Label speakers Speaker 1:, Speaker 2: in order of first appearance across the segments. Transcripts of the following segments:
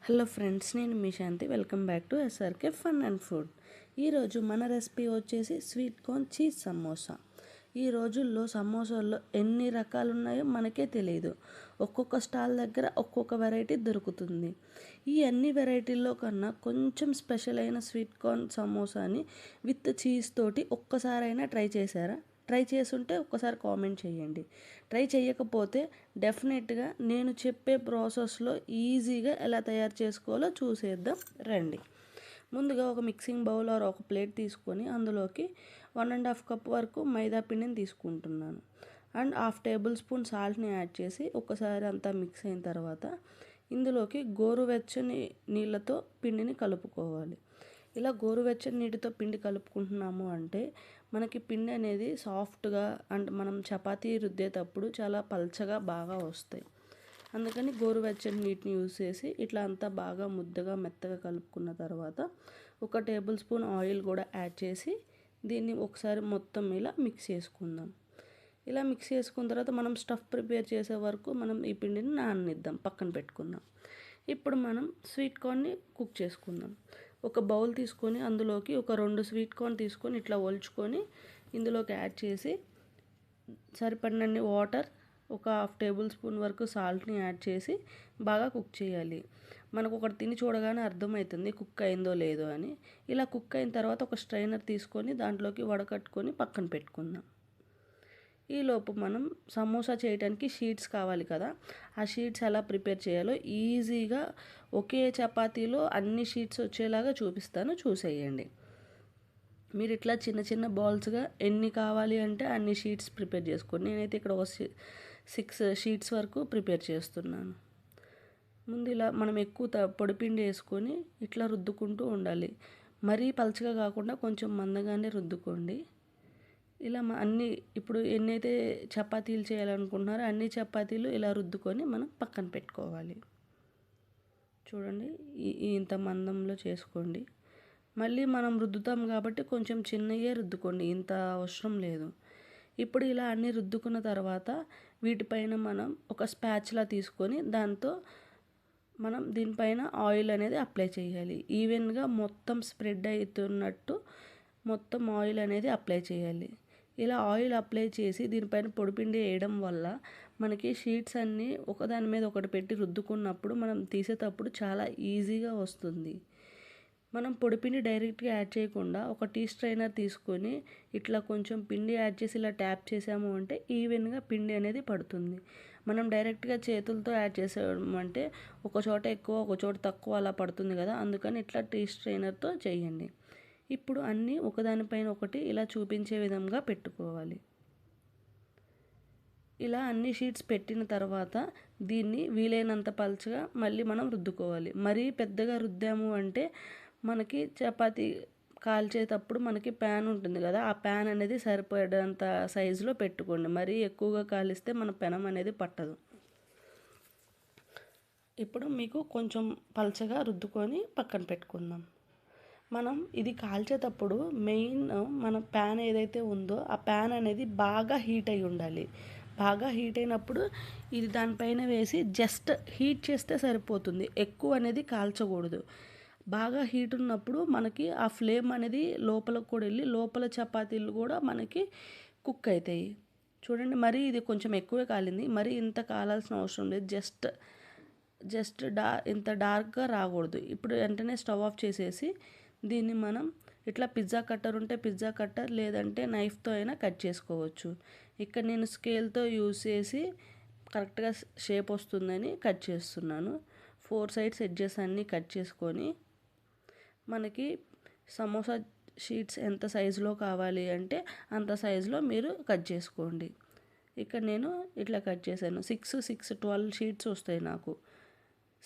Speaker 1: Hello friends, నేను మీ Shanti. Welcome back to SRK fun and food. ఈరోజు మన రెసిపీ వచ్చేసి స్వీట్ కార్న్ చీజ్ సమోసా. ఈ రోజుల్లో సమోసాల్లో ఎన్ని రకాలు ఉన్నాయో మనకే తెలియదు. ఒక్కొక్క స్టాల్ దగ్గర ఒక్కొక్క వెరైటీ దొరుకుతుంది. ఈ అన్ని వెరైటీల్లో కన్నా కొంచెం స్పెషల్ అయిన స్వీట్ కార్న్ సమోసాని విత్ చీజ్ తోటి ఒక్కసారైనా ట్రై చేశారా? ట్రై చేసుంటే ఒక్కసారి కామెంట్ చేయండి. ట్రై చేయకపోతే డెఫినెట్గా నేను చెప్పే ప్రాసెస్లో ఈజీగా ఎలా తయారు చేసుకోవాలో చూసేద్దాం రండి. ముందుగా ఒక మిక్సింగ్ బౌల్ ఆర్ ఒక ప్లేట్ తీసుకొని అందులోకి 1.5 కప్ వరకు మైదా పిండిని తీసుకుంటున్నాను. అండ్ 1/2 టేబుల్ స్పూన్ సాల్ట్ని యాడ్ చేసి ఒకసారి అంతా మిక్స్ అయిన తర్వాత ఇందులోకి గోరువెచ్చని నీళ్ళతో పిండిని కలుపుకోవాలి. ఇలా గోరువెచ్చని నీటితో పిండి కలుపుకుంటున్నాము అంటే మనకి పిండి అనేది సాఫ్ట్గా అండ్ మనం చపాతీ రుద్దేటప్పుడు చాలా పల్చగా బాగా వస్తాయి. అందుకని గోరువెచ్చని నీటిని యూజ్ చేసి ఇట్లా అంతా బాగా ముద్దగా మెత్తగా కలుపుకున్న తర్వాత 1 టేబుల్ స్పూన్ ఆయిల్ కూడా యాడ్ చేసి దీన్ని ఒకసారి మొత్తం ఇలా మిక్స్ చేసుకుందాం. ఇలా మిక్స్ చేసుకున్న తర్వాత మనం స్టఫ్ ప్రిపేర్ చేసే వరకు మనం ఈ పిండిని నాననిద్దాం, పక్కన పెట్టుకుందాం. ఇప్పుడు మనం స్వీట్ కార్న్ని కుక్ చేసుకుందాం. ఒక బౌల్ తీసుకొని అందులోకి ఒక 2 స్వీట్ కార్న్ తీసుకొని ఇట్లా ఒలుచుకొని ఇందులోకి యాడ్ చేసి సరిపడినన్ని వాటర్, ఒక 1/2 టేబుల్ స్పూన్ వరకు సాల్ట్ని యాడ్ చేసి బాగా కుక్ చేయాలి. మనకు ఒకటి తిని చూడగానే అర్థమవుతుంది కుక్ అయిందో లేదో అని. ఇలా కుక్ అయిన తర్వాత ఒక స్ట్రైనర్ తీసుకొని దాంట్లోకి వడకట్టుకొని పక్కన పెట్టుకుందాం. ఈలోపు మనం సమోసా చేయడానికి షీట్స్ కావాలి కదా, ఆ షీట్స్ ఎలా ప్రిపేర్ చేయాలో ఈజీగా ఒకే చపాతీలో అన్ని షీట్స్ వచ్చేలాగా చూపిస్తాను, చూసేయండి. మీరు ఇట్లా చిన్న చిన్న బాల్స్గా ఎన్ని కావాలి అంటే అన్ని షీట్స్ ప్రిపేర్ చేసుకోండి. నేనైతే ఇక్కడ ఒక 6 షీట్స్ వరకు ప్రిపేర్ చేస్తున్నాను. ముందు ఇలా మనం ఎక్కువ పొడిపిండి వేసుకొని ఇట్లా రుద్దుకుంటూ ఉండాలి. మరీ పలుచగా కాకుండా కొంచెం మందగానే రుద్దుకోండి. ఇలా అన్ని ఇప్పుడు ఎన్నైతే చపాతీలు చేయాలనుకుంటున్నారో అన్ని చపాతీలు ఇలా రుద్దుకొని మనం పక్కన పెట్టుకోవాలి. చూడండి, ఇంత మందంలో చేసుకోండి. మళ్ళీ మనం రుద్దుతాం కాబట్టి కొంచెం చిన్నగా రుద్దుకోండి, ఇంత అవసరం లేదు. ఇప్పుడు ఇలా అన్నీ రుద్దుకున్న తర్వాత వీటిపైన మనం ఒక స్పాచ్లా తీసుకొని దాంతో మనం దీనిపైన ఆయిల్ అనేది అప్లై చేయాలి. ఈవెన్గా మొత్తం స్ప్రెడ్ అవుతున్నట్టు మొత్తం ఆయిల్ అనేది అప్లై చేయాలి. ఇలా ఆయిల్ అప్లై చేసి దీనిపైన పొడిపిండి వేయడం వల్ల మనకి షీట్స్ అన్నీ ఒకదాని మీద ఒకటి పెట్టి రుద్దుకున్నప్పుడు మనం తీసేటప్పుడు చాలా ఈజీగా వస్తుంది. మనం పొడిపిండి డైరెక్ట్గా యాడ్ చేయకుండా ఒక టీ స్ట్రైనర్ తీసుకొని ఇట్లా కొంచెం పిండి యాడ్ చేసి ఇలా ట్యాప్ చేసాము అంటే ఈవెన్గా పిండి అనేది పడుతుంది. మనం డైరెక్ట్గా చేతులతో యాడ్ చేసామంటే ఒక చోట ఎక్కువ ఒక చోట తక్కువ అలా పడుతుంది కదా, అందుకని ఇట్లా టీ స్ట్రైనర్తో చేయండి. ఇప్పుడు అన్నీ ఒకదానిపైన ఒకటి ఇలా చూపించే విధంగా పెట్టుకోవాలి. ఇలా అన్ని షీట్స్ పెట్టిన తర్వాత దీన్ని వీలైనంత పలుచగా మళ్ళీ మనం రుద్దుకోవాలి. మరీ పెద్దగా రుద్దాము అంటే మనకి చపాతీ కాల్చేటప్పుడు మనకి ప్యాన్ ఉంటుంది కదా, ఆ ప్యాన్ అనేది సరిపడేంత సైజులో పెట్టుకోండి. మరీ ఎక్కువగా కాలిస్తే మన పెనం అనేది పట్టదు. ఇప్పుడు మీకు కొంచెం పలుచగా రుద్దుకొని పక్కన పెట్టుకుందాం. మనం ఇది కాల్చేటప్పుడు మెయిన్ మన ప్యాన్ ఏదైతే ఉందో ఆ ప్యాన్ అనేది బాగా హీట్ అయి ఉండాలి. బాగా హీట్ అయినప్పుడు ఇది దానిపైన వేసి జస్ట్ హీట్ చేస్తే సరిపోతుంది, ఎక్కువ అనేది కాల్చకూడదు. బాగా హీట్ ఉన్నప్పుడు మనకి ఆ ఫ్లేమ్ అనేది లోపలికి కూడా వెళ్ళి లోపల చపాతీలు కూడా మనకి కుక్ అవుతాయి. చూడండి, మరీ ఇది కొంచెం ఎక్కువే కాలింది, మరీ ఇంత కాలాల్సిన అవసరం లేదు. జస్ట్ ఇంత డార్క్గా రాకూడదు. ఇప్పుడు వెంటనే స్టవ్ ఆఫ్ చేసేసి దీన్ని మనం ఇట్లా పిజ్జా కట్టర్ ఉంటే పిజ్జా కట్టర్, లేదంటే నైఫ్తో అయినా కట్ చేసుకోవచ్చు. ఇక్కడ నేను స్కేల్తో యూజ్ చేసి కరెక్ట్గా షేప్ వస్తుందని కట్ చేస్తున్నాను. 4 సైడ్స్ ఎడ్జెస్ అన్నీ కట్ చేసుకొని మనకి సమోసా షీట్స్ ఎంత సైజులో కావాలి అంటే అంత సైజులో మీరు కట్ చేసుకోండి. ఇక్కడ నేను ఇట్లా కట్ చేశాను. 12 షీట్స్ వస్తాయి నాకు.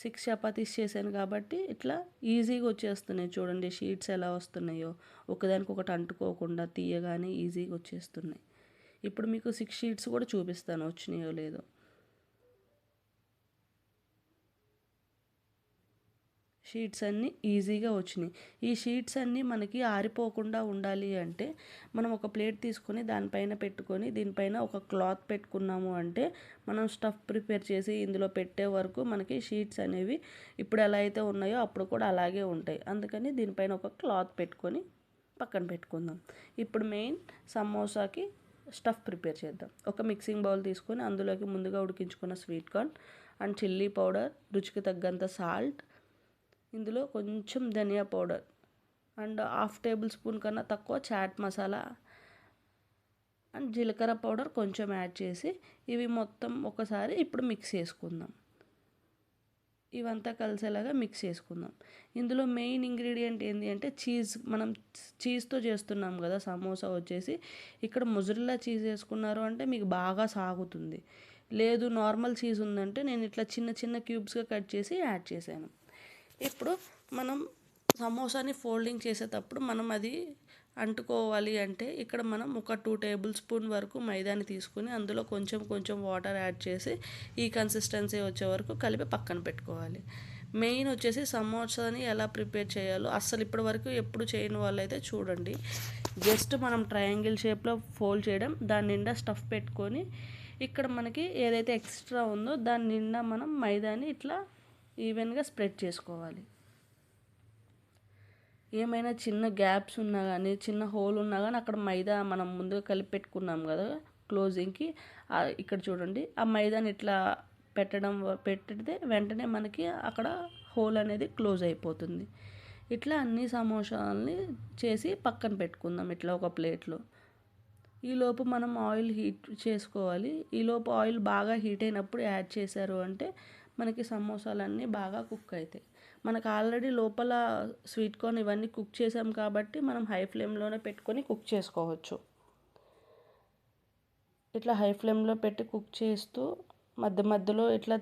Speaker 1: 6 చపాతీస్ చేశాను కాబట్టి ఇట్లా ఈజీగా వచ్చేస్తున్నాయి. చూడండి షీట్స్ ఎలా వస్తున్నాయో, ఒకదానికొకటి అంటుకోకుండా తీయగానే ఈజీగా వచ్చేస్తున్నాయి. ఇప్పుడు మీకు 6 షీట్స్ కూడా చూపిస్తాను వచ్చినాయో లేదో. షీట్స్ అన్నీ ఈజీగా వచ్చినాయి. ఈ షీట్స్ అన్నీ మనకి ఆరిపోకుండా ఉండాలి అంటే మనం ఒక ప్లేట్ తీసుకొని దానిపైన పెట్టుకొని దీనిపైన ఒక క్లాత్ పెట్టుకున్నాము అంటే మనం స్టఫ్ ప్రిపేర్ చేసి ఇందులో పెట్టే వరకు మనకి షీట్స్ అనేవి ఇప్పుడు ఎలా అయితే ఉన్నాయో అప్పుడు కూడా అలాగే ఉంటాయి. అందుకని దీనిపైన ఒక క్లాత్ పెట్టుకొని పక్కన పెట్టుకుందాం. ఇప్పుడు మెయిన్ సమోసాకి స్టఫ్ ప్రిపేర్ చేద్దాం. ఒక మిక్సింగ్ బౌల్ తీసుకొని అందులోకి ముందుగా ఉడికించుకున్న sweet corn and chilli powder, రుచికి తగ్గంత సాల్ట్, ఇందులో కొంచెం ధనియా పౌడర్ అండ్ 1/2 టేబుల్ స్పూన్ కన్నా తక్కువ చాట్ మసాలా అండ్ జీలకర్ర పౌడర్ కొంచెం యాడ్ చేసి ఇవి మొత్తం ఒకసారి ఇప్పుడు మిక్స్ చేసుకుందాం. ఇవంతా కలిసేలాగా మిక్స్ చేసుకుందాం. ఇందులో మెయిన్ ఇంగ్రీడియంట్ ఏంటి అంటే చీజ్. మనం చీజ్తో చేస్తున్నాం కదా సమోసా వచ్చేసి. ఇక్కడ మొజరెల్లా చీజ్ వేసుకున్నారు అంటే మీకు బాగా సాగుతుంది. లేదు నార్మల్ చీజ్ ఉందంటే నేను ఇట్లా చిన్న చిన్న క్యూబ్స్గా కట్ చేసి యాడ్ చేశాను. ఇప్పుడు మనం సమోసాని ఫోల్డింగ్ చేసేటప్పుడు మనం అది అంటుకోవాలి అంటే ఇక్కడ మనం ఒక 2 టేబుల్ స్పూన్ వరకు మైదాని తీసుకుని అందులో కొంచెం కొంచెం వాటర్ యాడ్ చేసి ఈ కన్సిస్టెన్సీ వచ్చే వరకు కలిపి పక్కన పెట్టుకోవాలి. మెయిన్ వచ్చేసి సమోసాని ఎలా ప్రిపేర్ చేయాలో అస్సలు ఇప్పటి వరకు ఎప్పుడు చేయని వాళ్ళైతే చూడండి. జస్ట్ మనం ట్రయాంగిల్ షేప్లో ఫోల్డ్ చేయడం, దాని నిండా స్టఫ్ పెట్టుకొని ఇక్కడ మనకి ఏదైతే ఎక్స్ట్రా ఉందో దాని నిండా మనం మైదాని ఇట్లా ఈవెన్గా స్ప్రెడ్ చేసుకోవాలి. ఏమైనా చిన్న గ్యాప్స్ ఉన్నా కానీ చిన్న హోల్ ఉన్నా కానీ అక్కడ మైదా మనం ముందుగా కలిపి పెట్టుకున్నాం కదా క్లోజింగ్కి, ఇక్కడ చూడండి ఆ మైదాని ఇట్లా పెట్టితే వెంటనే మనకి అక్కడ హోల్ అనేది క్లోజ్ అయిపోతుంది. ఇట్లా అన్ని సమోసాలని చేసి పక్కన పెట్టుకుందాం ఇట్లా ఒక ప్లేట్లో. ఈలోపు మనం ఆయిల్ హీట్ చేసుకోవాలి. ఈలోపు ఆయిల్ బాగా హీట్ అయినప్పుడు యాడ్ చేశారు అంటే మనకి సమోసాలన్నీ బాగా కుక్ అవుతాయి. మనకు ఆల్రెడీ లోపల స్వీట్ కార్న్ ఇవన్నీ కుక్ చేసాం కాబట్టి మనం హై ఫ్లేమ్లోనే పెట్టుకొని కుక్ చేసుకోవచ్చు. ఇట్లా హై ఫ్లేమ్లో పెట్టి కుక్ చేస్తూ మధ్య మధ్యలో ఇట్లా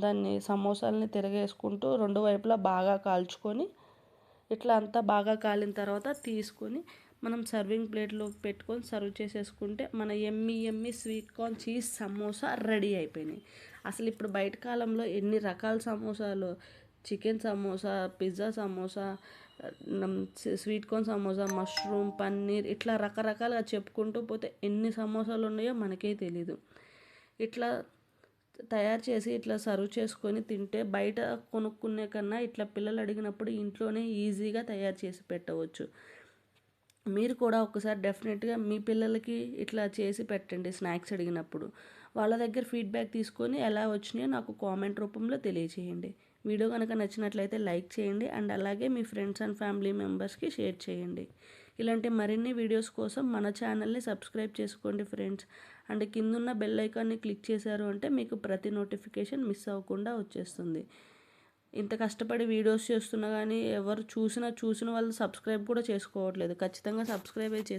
Speaker 1: దాన్ని సమోసాలని తిరగేసుకుంటూ రెండు వైపులా బాగా కాల్చుకొని ఇట్లా అంతా బాగా కాలిన తర్వాత తీసుకొని మనం సర్వింగ్ ప్లేట్లోకి పెట్టుకొని సర్వ్ చేసేసుకుంటే మన ఎమ్మి sweet corn cheese samosa ready అయిపోయినాయి. అసలు ఇప్పుడు బయట కాలంలో ఎన్ని రకాల సమోసాలు, chicken samosa, pizza samosa, sweet corn samosa, mushroom, paneer, ఇట్లా రకరకాలుగా చెప్పుకుంటూ పోతే ఎన్ని సమోసాలు ఉన్నాయో మనకే తెలీదు. ఇట్లా తయారు చేసి ఇట్లా సర్వ్ చేసుకొని తింటే బయట కొనుక్కునే కన్నా ఇట్లా పిల్లలు అడిగినప్పుడు ఇంట్లోనే ఈజీగా తయారు చేసి పెట్టవచ్చు. మీరు కూడా ఒకసారి డెఫినెట్గా మీ పిల్లలకి ఇట్లా చేసి పెట్టండి స్నాక్స్ అడిగినప్పుడు. వాళ్ళ దగ్గర ఫీడ్బ్యాక్ తీసుకొని ఎలా వచ్చినాయో నాకు కామెంట్ రూపంలో తెలియచేయండి. వీడియో కనుక నచ్చినట్లయితే లైక్ చేయండి అండ్ అలాగే మీ ఫ్రెండ్స్ అండ్ ఫ్యామిలీ మెంబర్స్కి షేర్ చేయండి. ఇలాంటి మరిన్ని వీడియోస్ కోసం మన ఛానల్ని సబ్స్క్రైబ్ చేసుకోండి ఫ్రెండ్స్. అండ్ కిందున్న బెల్ ఐకాన్ని క్లిక్ చేశారు అంటే మీకు ప్రతి నోటిఫికేషన్ మిస్ అవ్వకుండా వచ్చేస్తుంది. ఇంత కష్టపడి వీడియోస్ చేస్తున్నా కానీ ఎవరు చూసిన వాళ్ళు సబ్స్క్రైబ్ కూడా చేసుకోవట్లేదు. ఖచ్చితంగా సబ్స్క్రైబ్ చేసుకోండి.